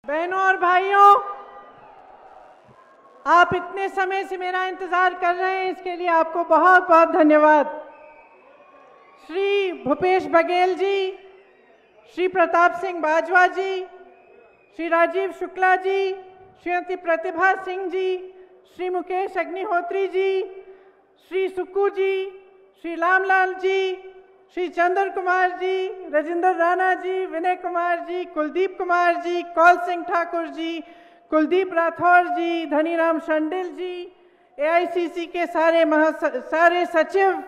बहनों और भाइयों, आप इतने समय से मेरा इंतजार कर रहे हैं, इसके लिए आपको बहुत बहुत धन्यवाद। श्री भूपेश बघेल जी, श्री प्रताप सिंह बाजवा जी, श्री राजीव शुक्ला जी, श्रीमती प्रतिभा सिंह जी, श्री मुकेश अग्निहोत्री जी, श्री सुक्कू जी, श्री रामलाल जी, श्री चंद्र कुमार जी, राजेंद्र राणा जी, विनय कुमार जी, कुलदीप कुमार जी, कौल सिंह ठाकुर जी, कुलदीप राठौर जी, धनीराम शंडिल जी, एआईसीसी के सारे सचिव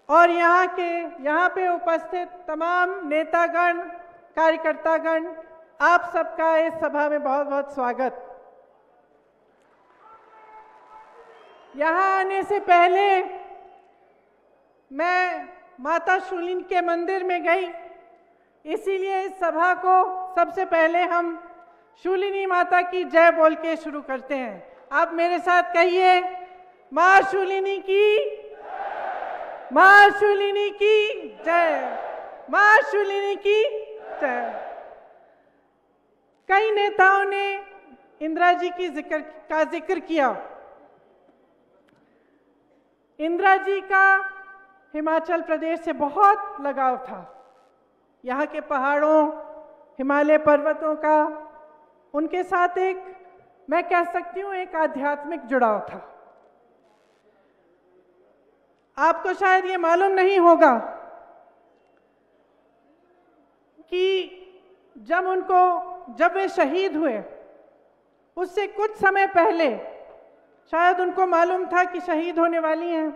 और यहाँ पे उपस्थित तमाम नेतागण, कार्यकर्तागण, आप सबका इस सभा में बहुत बहुत स्वागत। यहाँ आने से पहले मैं माता शूलिनी के मंदिर में गई, इसीलिए इस सभा को सबसे पहले हम शूलिनी माता की जय बोल के शुरू करते हैं। आप मेरे साथ कहिए, माँ शूलिनी की, माँ शूलिनी की जय, माँ शूलिनी की जय। कई नेताओं ने इंदिरा जी की जिक्र किया। इंदिरा जी का हिमाचल प्रदेश से बहुत लगाव था। यहाँ के पहाड़ों, हिमालय पर्वतों का उनके साथ एक, मैं कह सकती हूँ, एक आध्यात्मिक जुड़ाव था। आपको शायद ये मालूम नहीं होगा कि जब वे शहीद हुए, उससे कुछ समय पहले शायद उनको मालूम था कि शहीद होने वाली हैं।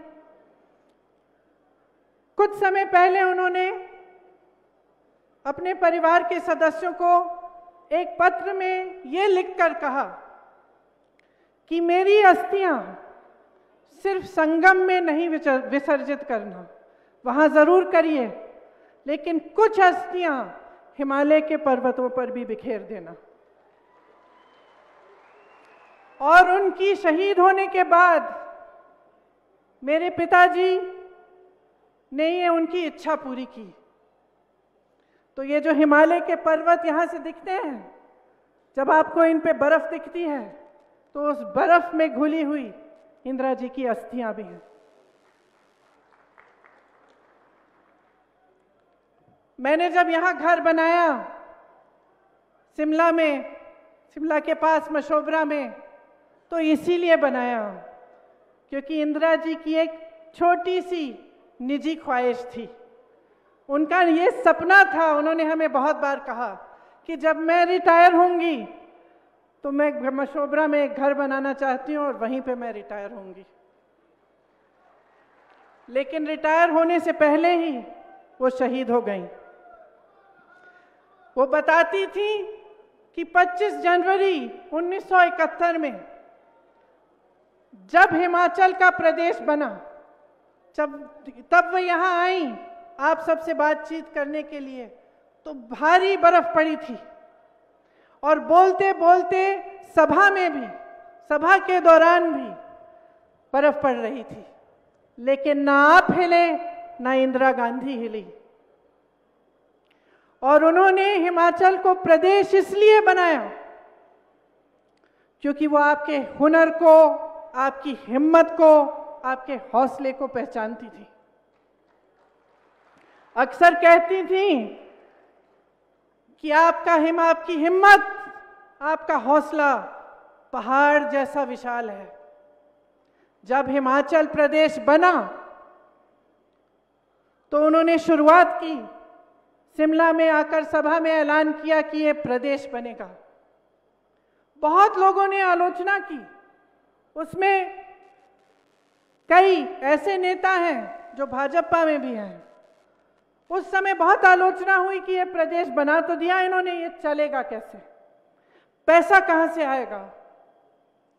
कुछ समय पहले उन्होंने अपने परिवार के सदस्यों को एक पत्र में ये लिखकर कहा कि मेरी अस्थियां सिर्फ संगम में नहीं विसर्जित करना, वहां जरूर करिए, लेकिन कुछ अस्थियां हिमालय के पर्वतों पर भी बिखेर देना। और उनकी शहीद होने के बाद मेरे पिताजी ने ये उनकी इच्छा पूरी की। तो ये जो हिमालय के पर्वत यहाँ से दिखते हैं, जब आपको इन पे बर्फ दिखती है, तो उस बर्फ में घुली हुई इंदिरा जी की अस्थियां भी हैं। मैंने जब यहाँ घर बनाया शिमला के पास मशोबरा में, तो इसीलिए बनाया क्योंकि इंदिरा जी की एक छोटी सी निजी ख्वाहिश थी। उनका ये सपना था, उन्होंने हमें बहुत बार कहा कि जब मैं रिटायर होंगी तो मैं मशोबरा में एक घर बनाना चाहती हूँ और वहीं पे मैं रिटायर होंगी। लेकिन रिटायर होने से पहले ही वो शहीद हो गईं। वो बताती थी कि 25 जनवरी 1971 में जब हिमाचल का प्रदेश बना, तब वो यहाँ आई आप सबसे बातचीत करने के लिए, तो भारी बर्फ पड़ी थी और बोलते बोलते सभा के दौरान भी बर्फ पड़ रही थी, लेकिन ना आप हिले ना इंदिरा गांधी हिली। और उन्होंने हिमाचल को प्रदेश इसलिए बनाया क्योंकि वो आपके हुनर को, आपकी हिम्मत को, आपके हौसले को पहचानती थी। अक्सर कहती थी कि आपकी हिम्मत, आपका हौसला पहाड़ जैसा विशाल है। जब हिमाचल प्रदेश बना तो उन्होंने शुरुआत की, शिमला में आकर सभा में ऐलान किया कि ये प्रदेश बनेगा। बहुत लोगों ने आलोचना की, उसमें कई ऐसे नेता हैं जो भाजपा में भी हैं। उस समय बहुत आलोचना हुई कि ये प्रदेश बना तो दिया इन्होंने, ये चलेगा कैसे, पैसा कहां से आएगा,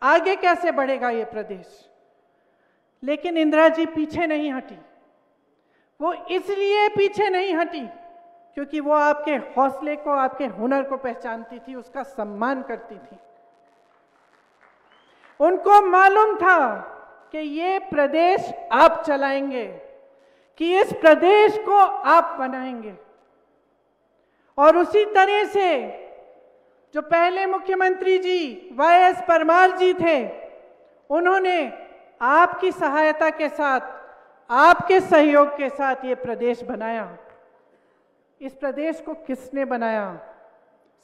आगे कैसे बढ़ेगा ये प्रदेश। लेकिन इंदिरा जी पीछे नहीं हटी। वो इसलिए पीछे नहीं हटी क्योंकि वो आपके हौसले को, आपके हुनर को पहचानती थी, उसका सम्मान करती थी। उनको मालूम था कि ये प्रदेश आप चलाएंगे, कि इस प्रदेश को आप बनाएंगे। और उसी तरह से जो पहले मुख्यमंत्री जी YS परमार जी थे, उन्होंने आपकी सहायता के साथ, आपके सहयोग के साथ ये प्रदेश बनाया। इस प्रदेश को किसने बनाया?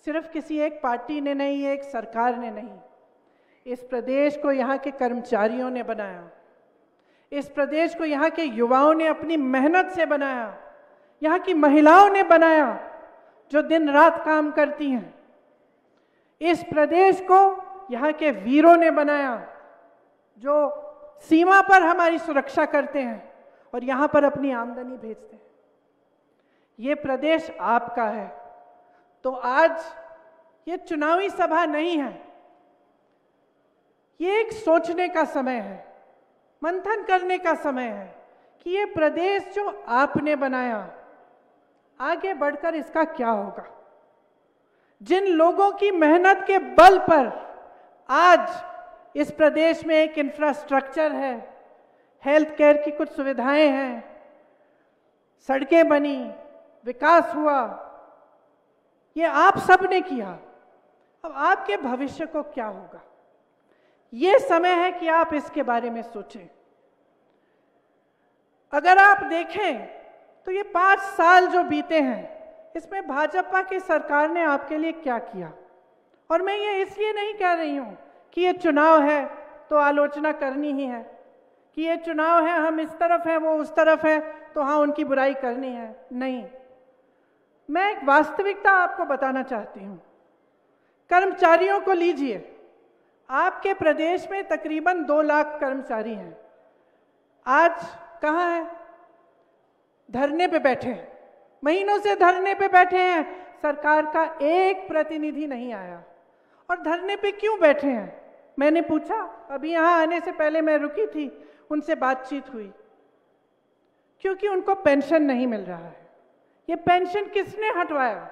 सिर्फ किसी एक पार्टी ने नहीं, एक सरकार ने नहीं। इस प्रदेश को यहाँ के कर्मचारियों ने बनाया। इस प्रदेश को यहाँ के युवाओं ने अपनी मेहनत से बनाया। यहाँ की महिलाओं ने बनाया जो दिन रात काम करती हैं। इस प्रदेश को यहाँ के वीरों ने बनाया जो सीमा पर हमारी सुरक्षा करते हैं और यहाँ पर अपनी आमदनी भेजते हैं। ये प्रदेश आपका है। तो आज ये चुनावी सभा नहीं है, ये एक सोचने का समय है, मंथन करने का समय है कि ये प्रदेश जो आपने बनाया, आगे बढ़कर इसका क्या होगा। जिन लोगों की मेहनत के बल पर आज इस प्रदेश में एक इंफ्रास्ट्रक्चर है, हेल्थ केयर की कुछ सुविधाएं हैं, सड़कें बनी, विकास हुआ, ये आप सब ने किया। अब आपके भविष्य को क्या होगा, ये समय है कि आप इसके बारे में सोचें। अगर आप देखें तो ये 5 साल जो बीते हैं, इसमें भाजपा की सरकार ने आपके लिए क्या किया। और मैं ये इसलिए नहीं कह रही हूं कि ये चुनाव है तो आलोचना करनी ही है, कि ये चुनाव है, हम इस तरफ हैं वो उस तरफ है तो हाँ उनकी बुराई करनी है। नहीं, मैं एक वास्तविकता आपको बताना चाहती हूं। कर्मचारियों को लीजिए, आपके प्रदेश में तकरीबन 2 लाख कर्मचारी हैं। आज कहाँ हैं? धरने पे बैठे हैं, महीनों से धरने पे बैठे हैं। सरकार का एक प्रतिनिधि नहीं आया। और धरने पे क्यों बैठे हैं? मैंने पूछा, अभी यहाँ आने से पहले मैं रुकी थी, उनसे बातचीत हुई। क्योंकि उनको पेंशन नहीं मिल रहा है। ये पेंशन किसने हटवाया?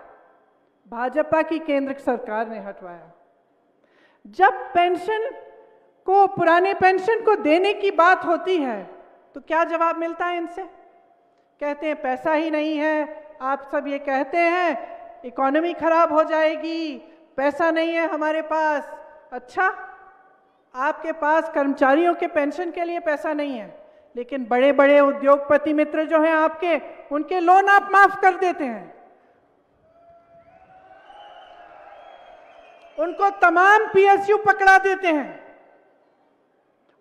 भाजपा की केंद्र सरकार ने हटवाया। जब पेंशन को, पुराने पेंशन को देने की बात होती है तो क्या जवाब मिलता है इनसे? कहते हैं पैसा ही नहीं है। आप सब ये कहते हैं इकोनॉमी खराब हो जाएगी, पैसा नहीं है हमारे पास। अच्छा, आपके पास कर्मचारियों के पेंशन के लिए पैसा नहीं है, लेकिन बड़े बड़े उद्योगपति मित्र जो हैं आपके, उनके लोन आप माफ कर देते हैं। उनको तमाम PSU पकड़ा देते हैं,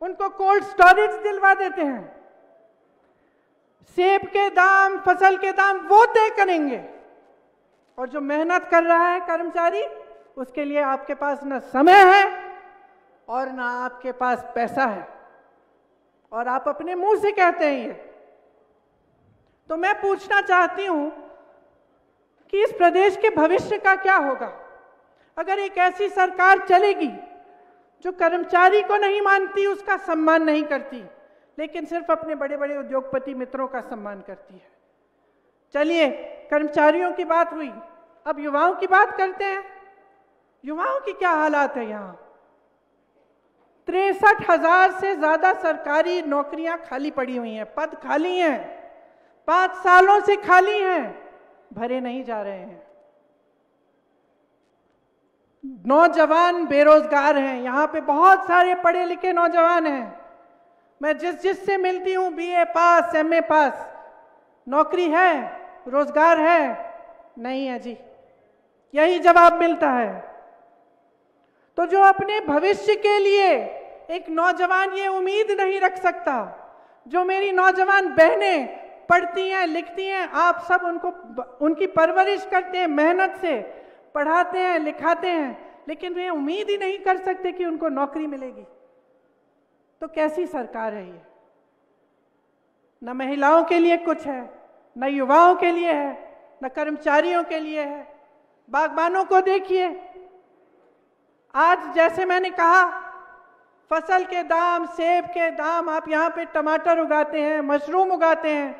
उनको कोल्ड स्टोरेज दिलवा देते हैं। सेब के दाम, फसल के दाम वो तय करेंगे। और जो मेहनत कर रहा है कर्मचारी, उसके लिए आपके पास न समय है और ना आपके पास पैसा है। और आप अपने मुंह से कहते हैं ये। तो मैं पूछना चाहती हूं कि इस प्रदेश के भविष्य का क्या होगा अगर एक ऐसी सरकार चलेगी जो कर्मचारी को नहीं मानती, उसका सम्मान नहीं करती, लेकिन सिर्फ अपने बड़े बड़े उद्योगपति मित्रों का सम्मान करती है। चलिए, कर्मचारियों की बात हुई, अब युवाओं की बात करते हैं। युवाओं की क्या हालात है यहाँ? 63,000 से ज्यादा सरकारी नौकरियां खाली पड़ी हुई हैं, पद खाली हैं, 5 सालों से खाली हैं, भरे नहीं जा रहे हैं। नौजवान बेरोजगार हैं। यहाँ पे बहुत सारे पढ़े लिखे नौजवान हैं। मैं जिससे मिलती हूँ, BA पास, MA पास, नौकरी है, रोजगार है? नहीं है जी, यही जवाब मिलता है। तो जो अपने भविष्य के लिए एक नौजवान ये उम्मीद नहीं रख सकता, जो मेरी नौजवान बहनें पढ़ती हैं, लिखती हैं, आप सब उनकी परवरिश करते हैं, मेहनत से पढ़ाते हैं, लिखाते हैं, लेकिन वे उम्मीद ही नहीं कर सकते कि उनको नौकरी मिलेगी, तो कैसी सरकार है ये? न महिलाओं के लिए कुछ है, न युवाओं के लिए है, न कर्मचारियों के लिए है। बागबानों को देखिए, आज जैसे मैंने कहा, फसल के दाम, सेब के दाम, आप यहाँ पे टमाटर उगाते हैं, मशरूम उगाते हैं,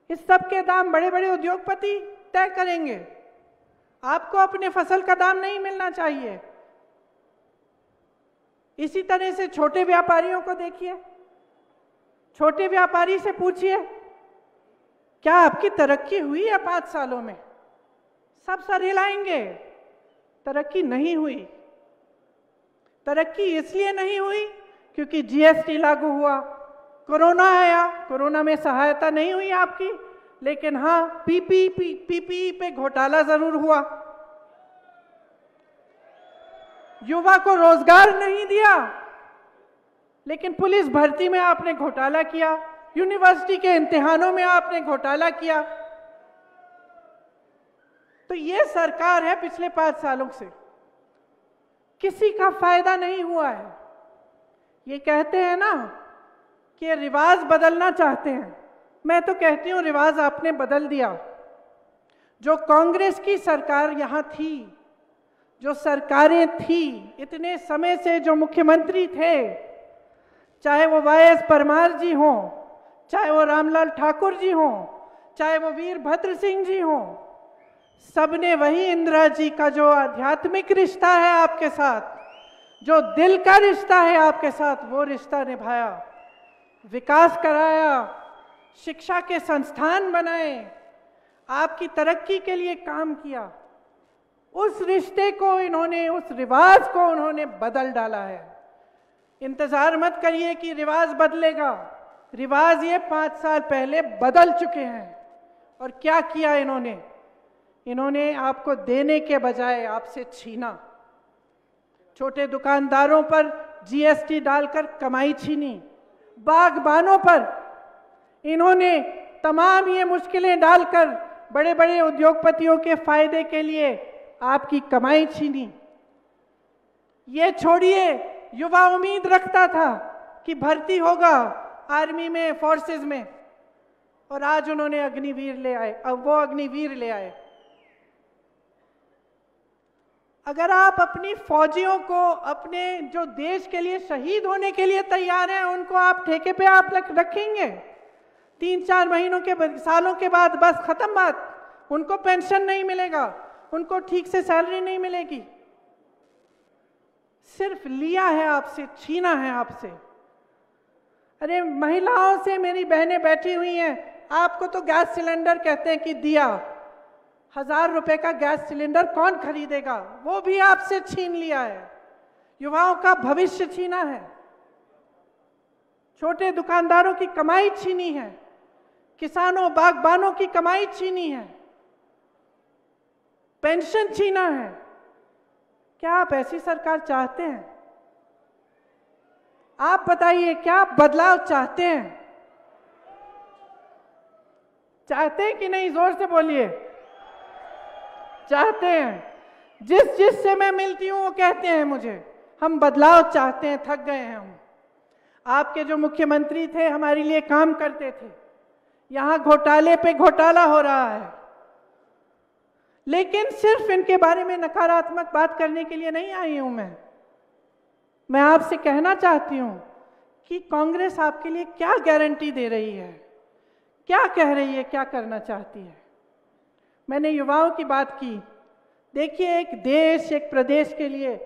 इस सब के दाम बड़े बड़े उद्योगपति तय करेंगे। आपको अपने फसल का दाम नहीं मिलना चाहिए। इसी तरह से छोटे व्यापारियों को देखिए, छोटे व्यापारी से पूछिए क्या आपकी तरक्की हुई है 5 सालों में? सब सर हिलाएंगे, तरक्की नहीं हुई। तरक्की इसलिए नहीं हुई क्योंकि जीएसटी लागू हुआ, कोरोना आया, कोरोना में सहायता नहीं हुई आपकी, लेकिन हाँ पीपीई पे घोटाला जरूर हुआ। युवा को रोजगार नहीं दिया, लेकिन पुलिस भर्ती में आपने घोटाला किया, यूनिवर्सिटी के इम्तिहानों में आपने घोटाला किया। तो ये सरकार है पिछले 5 सालों से, किसी का फायदा नहीं हुआ है। ये कहते हैं ना कि रिवाज बदलना चाहते हैं, मैं तो कहती हूं रिवाज आपने बदल दिया। जो कांग्रेस की सरकार यहां थी, जो सरकारें थी इतने समय से, जो मुख्यमंत्री थे, चाहे वो वाईएस परमार जी हों, चाहे वो रामलाल ठाकुर जी हों, चाहे वो वीरभद्र सिंह जी हों, सबने वही इंदिरा जी का जो आध्यात्मिक रिश्ता है आपके साथ, जो दिल का रिश्ता है आपके साथ, वो रिश्ता निभाया, विकास कराया, शिक्षा के संस्थान बनाए, आपकी तरक्की के लिए काम किया। उस रिश्ते को इन्होंने, उस रिवाज को उन्होंने बदल डाला है। इंतजार मत करिए कि रिवाज बदलेगा, रिवाज ये 5 साल पहले बदल चुके हैं। और क्या किया इन्होंने? इन्होंने आपको देने के बजाय आपसे छीना। छोटे दुकानदारों पर जीएसटी डालकर कमाई छीनी, बागबानों पर इन्होंने तमाम ये मुश्किलें डालकर बड़े बड़े उद्योगपतियों के फायदे के लिए आपकी कमाई छीनी। ये छोड़िए, युवा उम्मीद रखता था कि भर्ती होगा आर्मी में, फोर्सेस में, और आज उन्होंने अग्निवीर ले आए। अब वो अग्निवीर ले आए। अगर आप अपनी फौजियों को, अपने जो देश के लिए शहीद होने के लिए तैयार हैं, उनको आप ठेके पे आप रखेंगे? 3-4 महीनों के, सालों के बाद बस खत्म बात। उनको पेंशन नहीं मिलेगा, उनको ठीक से सैलरी नहीं मिलेगी। सिर्फ लिया है आपसे, छीना है आपसे। अरे महिलाओं से मेरी बहनें बैठी हुई हैं, आपको तो गैस सिलेंडर कहते हैं कि दिया, 1000 रुपए का गैस सिलेंडर कौन खरीदेगा? वो भी आपसे छीन लिया है। युवाओं का भविष्य छीना है, छोटे दुकानदारों की कमाई छीनी है, किसानों बागबानों की कमाई छीनी है, पेंशन छीना है। क्या आप ऐसी सरकार चाहते हैं? आप बताइए, क्या आप बदलाव चाहते हैं? चाहते हैं कि नहीं? जोर से बोलिए। चाहते हैं। जिस से मैं मिलती हूं वो कहते हैं मुझे, हम बदलाव चाहते हैं, थक गए हैं हम। आपके जो मुख्यमंत्री थे हमारे लिए काम करते थे, यहां घोटाले पे घोटाला हो रहा है। लेकिन सिर्फ इनके बारे में नकारात्मक बात करने के लिए नहीं आई हूं मैं आपसे कहना चाहती हूं कि कांग्रेस आपके लिए क्या गारंटी दे रही है, क्या कह रही है, क्या करना चाहती है। मैंने युवाओं की बात की। देखिए, एक देश, एक प्रदेश के लिए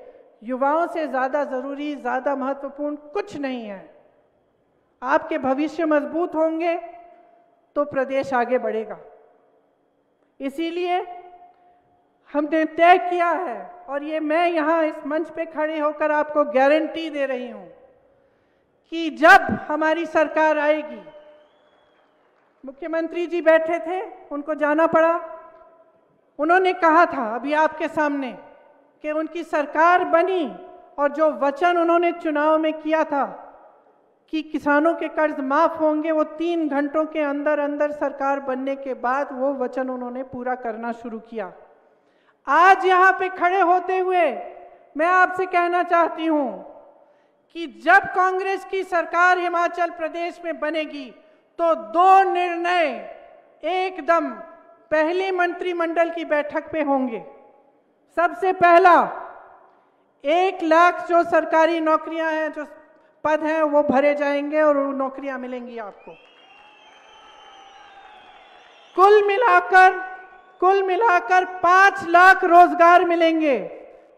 युवाओं से ज़्यादा ज़रूरी, ज़्यादा महत्वपूर्ण कुछ नहीं है। आपके भविष्य मजबूत होंगे तो प्रदेश आगे बढ़ेगा। इसीलिए हमने तय किया है, और ये मैं यहाँ इस मंच पे खड़े होकर आपको गारंटी दे रही हूँ कि जब हमारी सरकार आएगी, मुख्यमंत्री जी बैठे थे, उनको जाना पड़ा, उन्होंने कहा था अभी आपके सामने कि उनकी सरकार बनी, और जो वचन उन्होंने चुनाव में किया था कि किसानों के कर्ज माफ होंगे, वो 3 घंटों के अंदर अंदर सरकार बनने के बाद वो वचन उन्होंने पूरा करना शुरू किया। आज यहाँ पे खड़े होते हुए मैं आपसे कहना चाहती हूँ कि जब कांग्रेस की सरकार हिमाचल प्रदेश में बनेगी तो 2 निर्णय एकदम पहली मंत्रिमंडल की बैठक पे होंगे। सबसे पहला, 1 लाख जो सरकारी नौकरियां हैं, जो पद हैं, वो भरे जाएंगे और वो नौकरियां मिलेंगी आपको। कुल मिलाकर 5 लाख रोजगार मिलेंगे,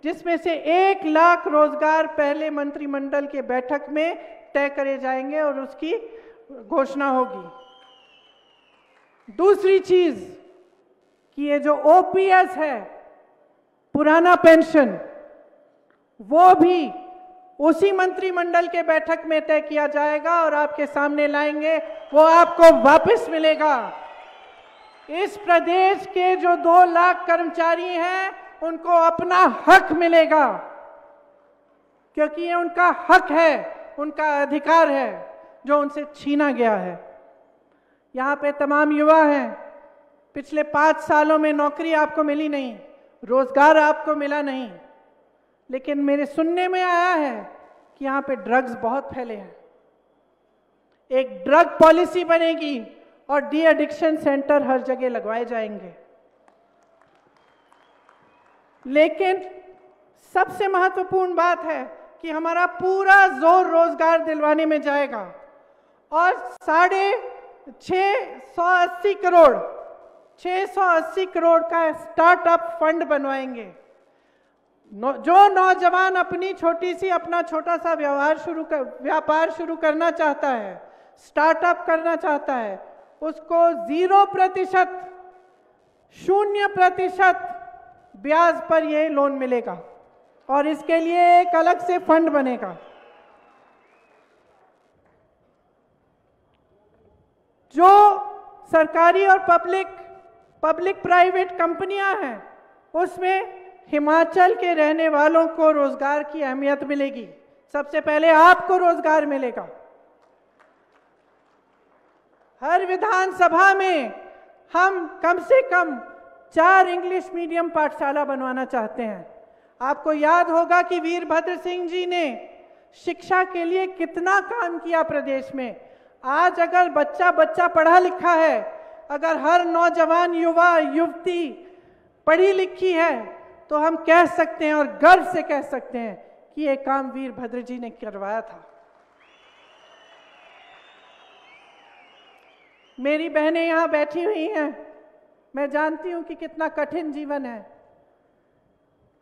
जिसमें से 1 लाख रोजगार पहले मंत्रिमंडल के बैठक में तय करे जाएंगे और उसकी घोषणा होगी। दूसरी चीज कि ये जो ओपीएस है, पुराना पेंशन, वो भी उसी मंत्रिमंडल के बैठक में तय किया जाएगा और आपके सामने लाएंगे, वो आपको वापस मिलेगा। इस प्रदेश के जो 2 लाख कर्मचारी हैं उनको अपना हक मिलेगा, क्योंकि ये उनका हक है, उनका अधिकार है जो उनसे छीना गया है। यहाँ पे तमाम युवा हैं, पिछले 5 सालों में नौकरी आपको मिली नहीं, रोजगार आपको मिला नहीं, लेकिन मेरे सुनने में आया है कि यहाँ पे ड्रग्स बहुत फैले हैं। एक ड्रग पॉलिसी बनेगी और डी एडिक्शन सेंटर हर जगह लगवाए जाएंगे। लेकिन सबसे महत्वपूर्ण बात है कि हमारा पूरा जोर रोजगार दिलवाने में जाएगा और 680 करोड़ का स्टार्टअप फंड बनवाएंगे। जो नौजवान अपनी अपना छोटा सा व्यापार शुरू करना चाहता है, स्टार्टअप करना चाहता है, उसको 0% ब्याज पर यह लोन मिलेगा और इसके लिए एक अलग से फंड बनेगा। जो सरकारी और पब्लिक प्राइवेट कंपनियां हैं, उसमें हिमाचल के रहने वालों को रोजगार की अहमियत मिलेगी। सबसे पहले आपको रोजगार मिलेगा। हर विधानसभा में हम कम से कम 4 इंग्लिश मीडियम पाठशाला बनवाना चाहते हैं। आपको याद होगा कि वीरभद्र सिंह जी ने शिक्षा के लिए कितना काम किया प्रदेश में। आज अगर बच्चा पढ़ा लिखा है, अगर हर नौजवान युवा युवती पढ़ी लिखी है, तो हम कह सकते हैं और गर्व से कह सकते हैं कि ये काम वीरभद्र जी ने करवाया था। मेरी बहनें यहाँ बैठी हुई हैं, मैं जानती हूं कि कितना कठिन जीवन है।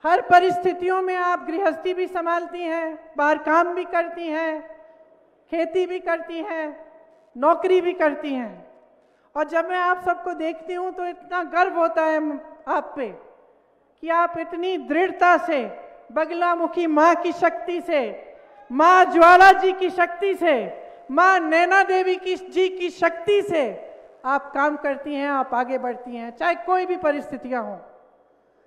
हर परिस्थितियों में आप गृहस्थी भी संभालती हैं, बाहर काम भी करती हैं, खेती भी करती हैं, नौकरी भी करती हैं। और जब मैं आप सबको देखती हूं तो इतना गर्व होता है आप पे कि आप इतनी दृढ़ता से, बगलामुखी माँ की शक्ति से, माँ ज्वाला जी की शक्ति से, माँ नैना देवी जी की शक्ति से आप काम करती हैं, आप आगे बढ़ती हैं, चाहे कोई भी परिस्थितियां हों।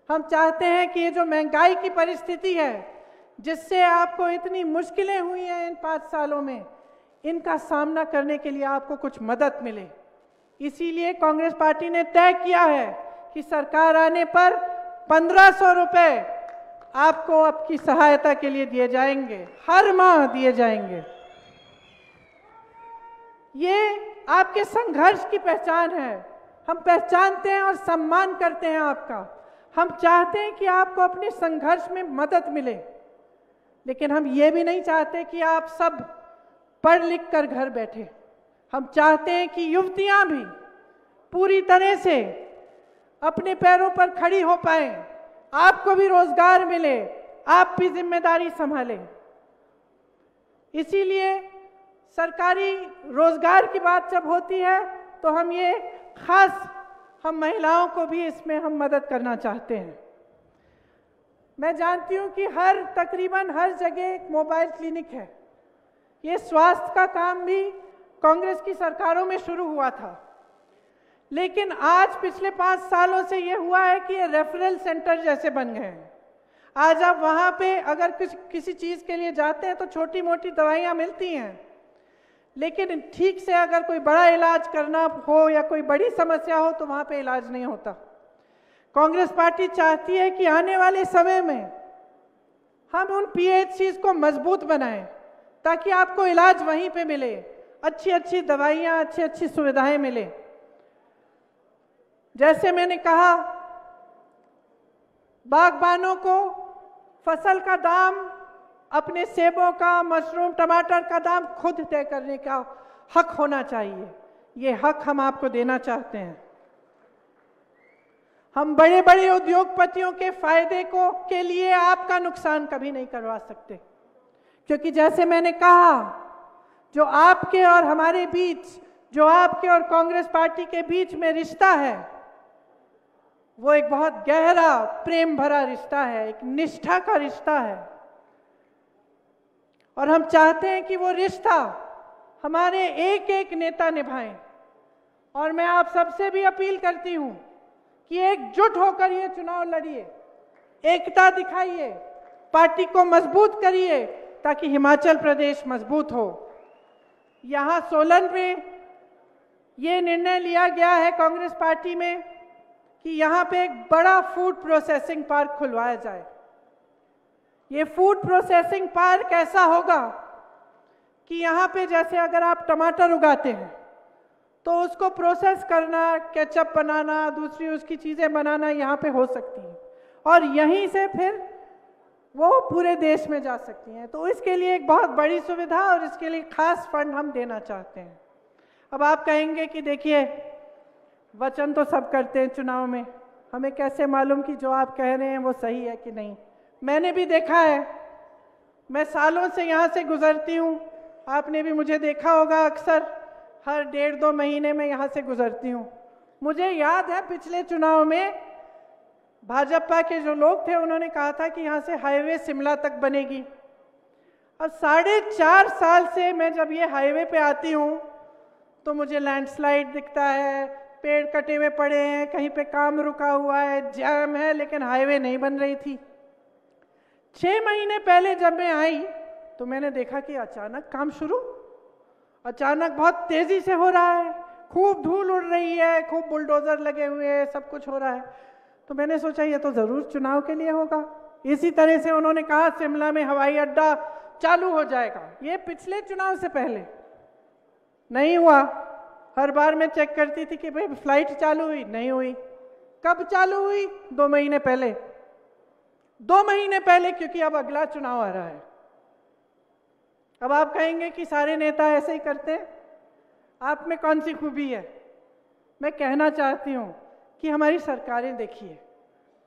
हम चाहते हैं कि ये जो महंगाई की परिस्थिति है, जिससे आपको इतनी मुश्किलें हुई हैं इन 5 सालों में, इनका सामना करने के लिए आपको कुछ मदद मिले। इसीलिए कांग्रेस पार्टी ने तय किया है कि सरकार आने पर 1500 रुपए आपको आपकी सहायता के लिए दिए जाएंगे, हर माह दिए जाएंगे। ये आपके संघर्ष की पहचान है। हम पहचानते हैं और सम्मान करते हैं आपका। हम चाहते हैं कि आपको अपने संघर्ष में मदद मिले, लेकिन हम ये भी नहीं चाहते कि आप सब पढ़ लिख कर घर बैठे। हम चाहते हैं कि युवतियां भी पूरी तरह से अपने पैरों पर खड़ी हो पाए, आपको भी रोजगार मिले, आप भी जिम्मेदारी संभालें। इसीलिए सरकारी रोजगार की बात जब होती है तो हम महिलाओं को भी इसमें हम मदद करना चाहते हैं। मैं जानती हूं कि तकरीबन हर जगह एक मोबाइल क्लिनिक है। ये स्वास्थ्य का काम भी कांग्रेस की सरकारों में शुरू हुआ था, लेकिन आज पिछले 5 सालों से ये हुआ है कि ये रेफरल सेंटर जैसे बन गए हैं। आज आप वहाँ पे अगर किसी चीज़ के लिए जाते हैं तो छोटी मोटी दवाइयाँ मिलती हैं, लेकिन ठीक से अगर कोई बड़ा इलाज करना हो या कोई बड़ी समस्या हो तो वहाँ पे इलाज नहीं होता। कांग्रेस पार्टी चाहती है कि आने वाले समय में हम उन PHCs को मजबूत बनाएं, ताकि आपको इलाज वहीं पे मिले, अच्छी अच्छी दवाइयाँ, अच्छी अच्छी सुविधाएं मिले। जैसे मैंने कहा, बागबानों को फसल का दाम, अपने सेबों का, मशरूम, टमाटर का दाम खुद तय करने का हक होना चाहिए। ये हक हम आपको देना चाहते हैं। हम बड़े बड़े उद्योगपतियों के फायदे के लिए आपका नुकसान कभी नहीं करवा सकते, क्योंकि जैसे मैंने कहा, जो आपके और हमारे बीच, जो आपके और कांग्रेस पार्टी के बीच में रिश्ता है, वो एक बहुत गहरा प्रेम भरा रिश्ता है, एक निष्ठा का रिश्ता है। और हम चाहते हैं कि वो रिश्ता हमारे एक एक नेता निभाएं। और मैं आप सबसे भी अपील करती हूं कि एकजुट होकर ये चुनाव लड़िए, एकता दिखाइए, पार्टी को मजबूत करिए ताकि हिमाचल प्रदेश मजबूत हो। यहाँ सोलन में ये निर्णय लिया गया है कांग्रेस पार्टी में कि यहाँ पे एक बड़ा फूड प्रोसेसिंग पार्क खुलवाया जाए। ये फूड प्रोसेसिंग पार्क ऐसा होगा कि यहाँ पे जैसे अगर आप टमाटर उगाते हैं तो उसको प्रोसेस करना, केचप बनाना, दूसरी उसकी चीज़ें बनाना यहाँ पे हो सकती हैं और यहीं से फिर वो पूरे देश में जा सकती हैं। तो इसके लिए एक बहुत बड़ी सुविधा और इसके लिए खास फंड हम देना चाहते हैं। अब आप कहेंगे कि देखिए वचन तो सब करते हैं चुनाव में, हमें कैसे मालूम कि जो आप कह रहे हैं वो सही है कि नहीं। मैंने भी देखा है, मैं सालों से यहाँ से गुजरती हूँ, आपने भी मुझे देखा होगा, अक्सर हर 1.5-2 महीने में यहाँ से गुजरती हूँ। मुझे याद है पिछले चुनाव में भाजपा के जो लोग थे उन्होंने कहा था कि यहाँ से हाईवे शिमला तक बनेगी। अब 4.5 साल से मैं जब ये हाईवे पे आती हूँ तो मुझे लैंडस्लाइड दिखता है, पेड़ कटे हुए पड़े हैं, कहीं पे काम रुका हुआ है, जैम है, लेकिन हाईवे नहीं बन रही थी। 6 महीने पहले जब मैं आई तो मैंने देखा कि अचानक काम शुरू, अचानक बहुत तेजी से हो रहा है, खूब धूल उड़ रही है, खूब बुलडोजर लगे हुए हैं, सब कुछ हो रहा है। तो मैंने सोचा ये तो जरूर चुनाव के लिए होगा। इसी तरह से उन्होंने कहा शिमला में हवाई अड्डा चालू हो जाएगा, ये पिछले चुनाव से पहले नहीं हुआ। हर बार मैं चेक करती थी कि भाई फ्लाइट चालू हुई, नहीं हुई। कब चालू हुई? 2 महीने पहले। 2 महीने पहले, क्योंकि अब अगला चुनाव आ रहा है। अब आप कहेंगे कि सारे नेता ऐसे ही करते हैं, आप में कौन सी खूबी है? मैं कहना चाहती हूँ कि हमारी सरकारें देखिए,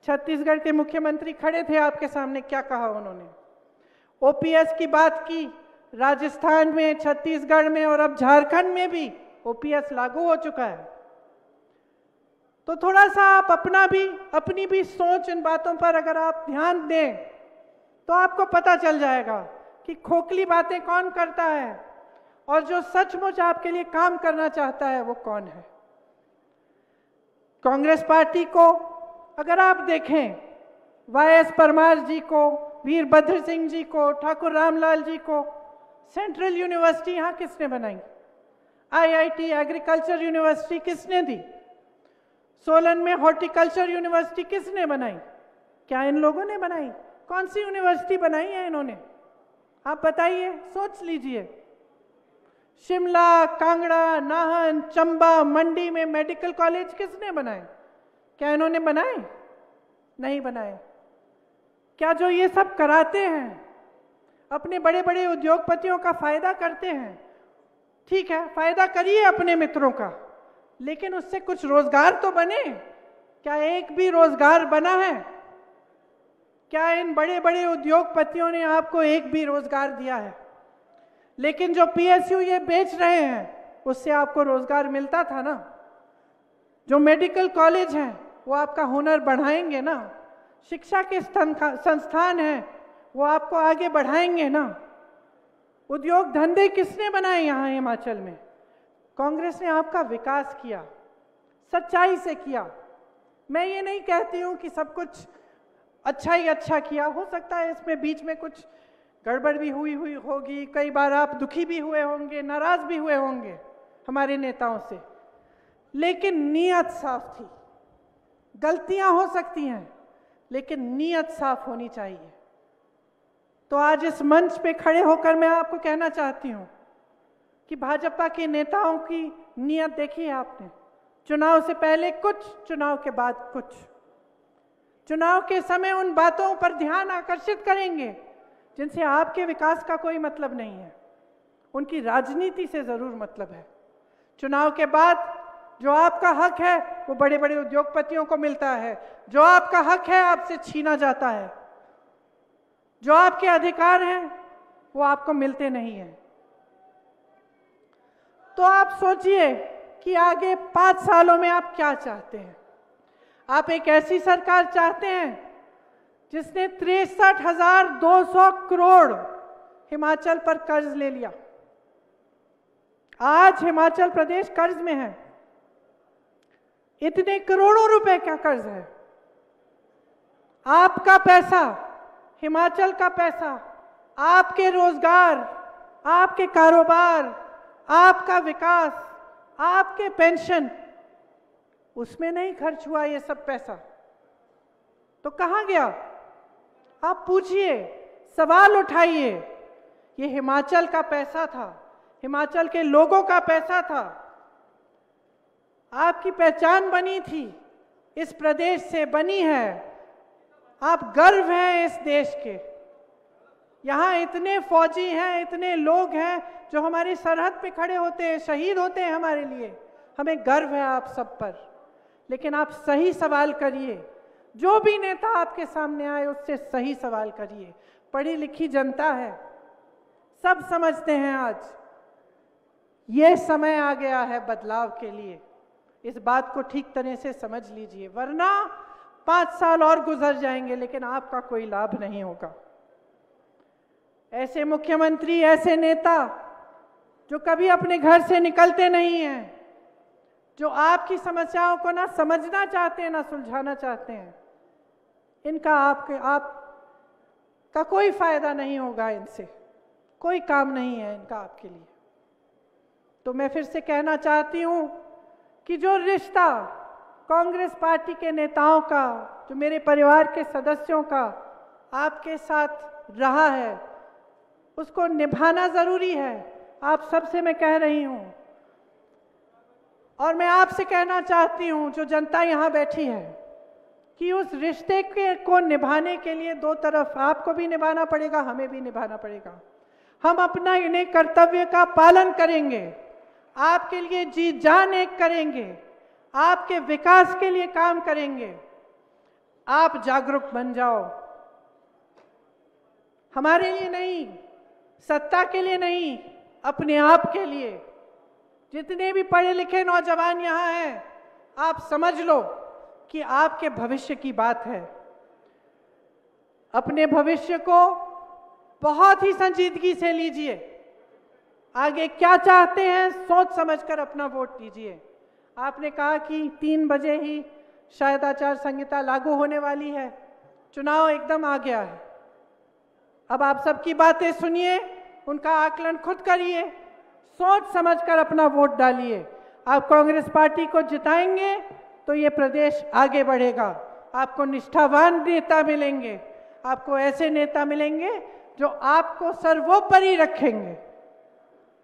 छत्तीसगढ़ के मुख्यमंत्री खड़े थे आपके सामने, क्या कहा उन्होंने? ओपीएस की बात की, राजस्थान में, छत्तीसगढ़ में और अब झारखंड में भी ओपीएस लागू हो चुका है। तो थोड़ा सा आप अपनी भी सोच इन बातों पर अगर आप ध्यान दें तो आपको पता चल जाएगा कि खोखली बातें कौन करता है और जो सचमुच आपके लिए काम करना चाहता है वो कौन है। कांग्रेस पार्टी को अगर आप देखें, वाईएस परमार जी को, वीरभद्र सिंह जी को, ठाकुर रामलाल जी को सेंट्रल यूनिवर्सिटी यहाँ किसने बनाई? आईआईटी एग्रीकल्चर यूनिवर्सिटी किसने दी? सोलन में हॉर्टिकल्चर यूनिवर्सिटी किसने बनाई? क्या इन लोगों ने बनाई? कौन सी यूनिवर्सिटी बनाई है इन्होंने? आप बताइए, सोच लीजिए। शिमला, कांगड़ा, नाहन, चंबा, मंडी में मेडिकल कॉलेज किसने बनाए? क्या इन्होंने बनाए? नहीं बनाए। क्या जो ये सब कराते हैं अपने बड़े बड़े उद्योगपतियों का फायदा करते हैं? ठीक है, फायदा करिए अपने मित्रों का, लेकिन उससे कुछ रोजगार तो बने। क्या एक भी रोजगार बना है? क्या इन बड़े बड़े उद्योगपतियों ने आपको एक भी रोजगार दिया है? लेकिन जो पीएसयू ये बेच रहे हैं उससे आपको रोजगार मिलता था ना। जो मेडिकल कॉलेज हैं वो आपका हुनर बढ़ाएंगे ना। शिक्षा के संस्थान हैं वो आपको आगे बढ़ाएंगे ना। उद्योग धंधे किसने बनाए यहाँ हिमाचल में? कांग्रेस ने आपका विकास किया, सच्चाई से किया। मैं ये नहीं कहती हूँ कि सब कुछ अच्छा ही अच्छा किया, हो सकता है इसमें बीच में कुछ गड़बड़ भी हुई होगी, कई बार आप दुखी भी हुए होंगे, नाराज भी हुए होंगे हमारे नेताओं से, लेकिन नीयत साफ थी। गलतियां हो सकती हैं लेकिन नीयत साफ होनी चाहिए। तो आज इस मंच पे खड़े होकर मैं आपको कहना चाहती हूं कि भाजपा के नेताओं की नीयत देखिए आपने। चुनाव से पहले कुछ, चुनाव के बाद कुछ। चुनाव के समय उन बातों पर ध्यान आकर्षित करेंगे जिनसे आपके विकास का कोई मतलब नहीं है, उनकी राजनीति से जरूर मतलब है। चुनाव के बाद जो आपका हक है वो बड़े बड़े उद्योगपतियों को मिलता है, जो आपका हक है आपसे छीना जाता है, जो आपके अधिकार हैं वो आपको मिलते नहीं हैं। तो आप सोचिए कि आगे 5 सालों में आप क्या चाहते हैं। आप एक ऐसी सरकार चाहते हैं जिसने 63,200 करोड़ हिमाचल पर कर्ज ले लिया। आज हिमाचल प्रदेश कर्ज में है। इतने करोड़ों रुपए का कर्ज है। आपका पैसा, हिमाचल का पैसा, आपके रोजगार, आपके कारोबार, आपका विकास, आपके पेंशन, उसमें नहीं खर्च हुआ ये सब पैसा। तो कहां गया? आप पूछिए, सवाल उठाइए। ये हिमाचल का पैसा था, हिमाचल के लोगों का पैसा था। आपकी पहचान बनी थी, इस प्रदेश से बनी है। आप गर्व हैं इस देश के। यहाँ इतने फौजी हैं, इतने लोग हैं जो हमारी सरहद पे खड़े होते हैं, शहीद होते हैं हमारे लिए। हमें गर्व है आप सब पर। लेकिन आप सही सवाल करिए। जो भी नेता आपके सामने आए उससे सही सवाल करिए। पढ़ी लिखी जनता है, सब समझते हैं। आज ये समय आ गया है बदलाव के लिए। इस बात को ठीक तरह से समझ लीजिए, वरना 5 साल और गुजर जाएंगे लेकिन आपका कोई लाभ नहीं होगा। ऐसे मुख्यमंत्री, ऐसे नेता जो कभी अपने घर से निकलते नहीं हैं, जो आपकी समस्याओं को ना समझना चाहते हैं ना सुलझाना चाहते हैं, इनका आपका कोई फायदा नहीं होगा। इनसे कोई काम नहीं है इनका आपके लिए। तो मैं फिर से कहना चाहती हूं कि जो रिश्ता कांग्रेस पार्टी के नेताओं का, जो मेरे परिवार के सदस्यों का आपके साथ रहा है, उसको निभाना जरूरी है। आप सबसे मैं कह रही हूं, और मैं आपसे कहना चाहती हूं, जो जनता यहां बैठी है, कि उस रिश्ते को निभाने के लिए दो तरफ आपको भी निभाना पड़ेगा, हमें भी निभाना पड़ेगा। हम अपना इन्हें कर्तव्य का पालन करेंगे, आपके लिए जी जान एक करेंगे, आपके विकास के लिए काम करेंगे। आप जागरूक बन जाओ, हमारे लिए नहीं, सत्ता के लिए नहीं, अपने आप के लिए। जितने भी पढ़े लिखे नौजवान यहाँ हैं, आप समझ लो कि आपके भविष्य की बात है। अपने भविष्य को बहुत ही संजीदगी से लीजिए। आगे क्या चाहते हैं सोच समझकर अपना वोट दीजिए। आपने कहा कि 3 बजे ही शायद आचार संहिता लागू होने वाली है, चुनाव एकदम आ गया है। अब आप सबकी बातें सुनिए, उनका आकलन खुद करिए, सोच समझकर अपना वोट डालिए। आप कांग्रेस पार्टी को जिताएंगे तो ये प्रदेश आगे बढ़ेगा। आपको निष्ठावान नेता मिलेंगे, आपको ऐसे नेता मिलेंगे जो आपको सर्वोपरि रखेंगे।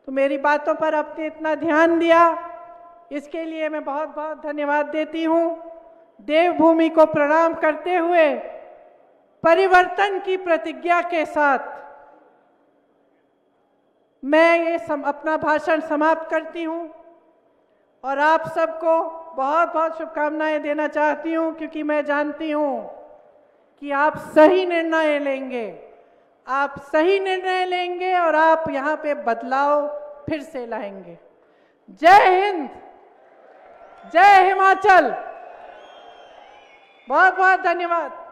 तो मेरी बातों पर आपने इतना ध्यान दिया, इसके लिए मैं बहुत बहुत धन्यवाद देती हूँ। देवभूमि को प्रणाम करते हुए परिवर्तन की प्रतिज्ञा के साथ मैं ये अपना भाषण समाप्त करती हूँ और आप सबको बहुत बहुत शुभकामनाएं देना चाहती हूँ, क्योंकि मैं जानती हूँ कि आप सही निर्णय लेंगे, आप सही निर्णय लेंगे और आप यहाँ पे बदलाव फिर से लाएंगे। जय हिंद, जय हिमाचल। बहुत बहुत धन्यवाद।